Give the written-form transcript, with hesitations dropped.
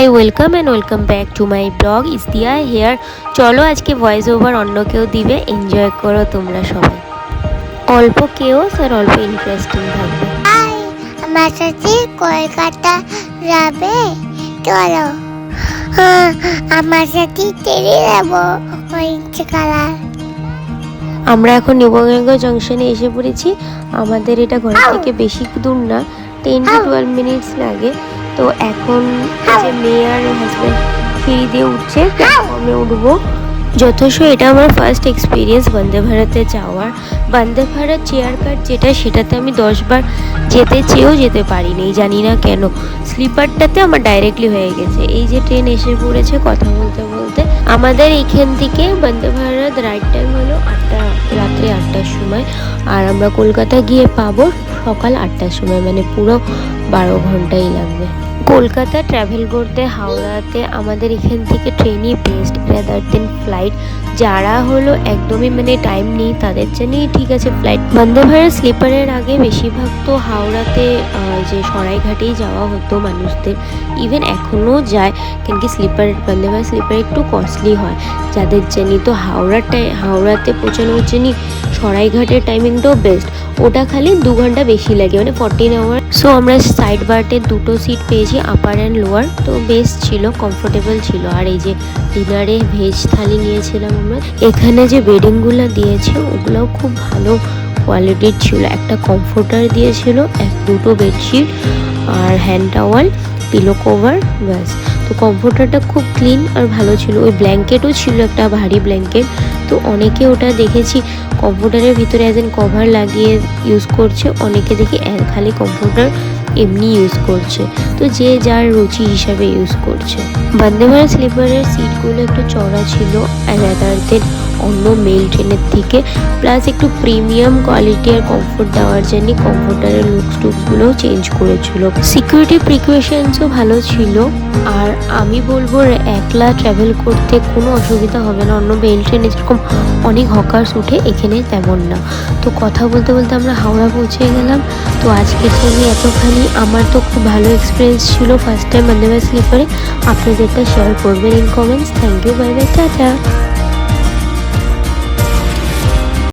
High welcome back to my blog ইস্তিয়া here. চলো আজকে ভয়েস ওভার অন্য কেউ দিবে, এনজয় করো তোমরা সবাই। অল্প কেওস আর অল্প ইন্টারেস্টিং থাকবে। আমার সাথে কলকাতা যাবে? চলো। আমার সাথে ট্রেনে যাবো অরেঞ্জ কালার। আমরা এখন নিবঙ্গ জংশনে এসে পড়েছি। আমাদের এটা ঘর থেকে বেশি দূর না, 10 to 12 মিনিটস লাগে। তো এখন যে মেয়ে আর হাজব্যান্ড ফিরি দিয়ে উঠছে, প্ল্যাটফর্মে উঠবো। যথেষ্ট এটা আমার ফার্স্ট এক্সপিরিয়েন্স বন্দে ভারতে যাওয়ার। বন্দে ভারত চেয়ার কার যেটা, সেটাতে আমি 10 বার যেতে চেয়েও যেতে পারিনি, জানি না কেন। স্লিপারটাতে আমার ডাইরেক্টলি হয়ে গেছে। এই যে ট্রেন এসে পড়েছে, কথা বলতে বলতে। আমাদের এইখান থেকে বন্দে ভারত রাইট টাইম হলো রাত্রে 8টার সময়, আর আমরা কলকাতা গিয়ে পাবো সকাল 8টার সময়, মানে পুরো 12 ঘন্টাই লাগবে। কলকাতা ট্রাভেল করতে হাওড়াতে আমাদের এখান থেকে ট্রেনই বেস্ট রাদার দেন ফ্লাইট। যারা হলো একদমই মানে টাইম নেই তাদের জন্যই ঠিক আছে ফ্লাইট। বন্দে ভারত স্লিপারের আগে বেশিরভাগ তো হাওড়াতে যে সরাইঘাটেই যাওয়া হতো মানুষদের, ইভেন এখনও যায়, কেন কি বন্দে ভারত স্লিপার একটু কস্টলি হয় যাদের জন্য। তো হাওড়াতে পৌঁছানোর জন্য সরাইঘাটের টাইমিংটাও বেস্ট। ওটা খালি 2 ঘন্টা বেশি লাগে, মানে 14 আওয়ার। সো আমরা সাইড বার্থে 2টো সিট পেয়েছি, আপার অ্যান্ড লোয়ার। তো বেস্ট ছিল, কমফোর্টেবল ছিল। আর এই যে ডিনারে ভেজ থালি নিয়েছিলাম আমরা। এখানে যে বেডিংগুলো দিয়েছে ওগুলোও খুব ভালো কোয়ালিটির ছিল। একটা কমফোর্টার দিয়েছিল, 2টো বেডশিট আর হ্যান্ড টাওয়াল, পিলো কভার, ব্যাস। তো কমফোর্টারটা খুব ক্লিন আর ভালো ছিল। ওই ব্ল্যাঙ্কেটও ছিল, একটা ভারী ব্ল্যাঙ্কেট। তো অনেকে ওটা দেখেছি কমফোর্টারের ভিতরে অ্যাজ এন কভার লাগিয়ে ইউজ করছে, অনেকে দেখি খালি কমফোর্টার এমনি ইউজ করছে। তো যে যার রুচি হিসাবে ইউজ করছে। বন্দে ভারত স্লিপারের সিটগুলো একটু চড়া ছিল রাদার দেন অন্য মেল ট্রেনের থেকে, প্লাস একটু প্রিমিয়াম কোয়ালিটি আর কমফোর্ট দেওয়ার জন্য কমফোর্টারের লুকসগুলোও চেঞ্জ করেছিল। সিকিউরিটি প্রিকশনসও ভালো ছিল। আর আমি বলবো একলা ট্রাভেল করতে কোনো অসুবিধা হবে না। অন্য মেল ট্রেনে যেরকম অনেক হকার্স উঠে, এখানে তেমন না। তো কথা বলতে বলতে আমরা হাওড়া পৌঁছে গেলাম। তো আজকের জন্য এতখানি। আমার তো খুব ভালো এক্সপিরিয়েন্স ছিল ফার্স্ট টাইম বন্দে ভারত স্লিপারে। আপনাদেরটা শেয়ার করবেন in comments. Thank you, bye bye, tata.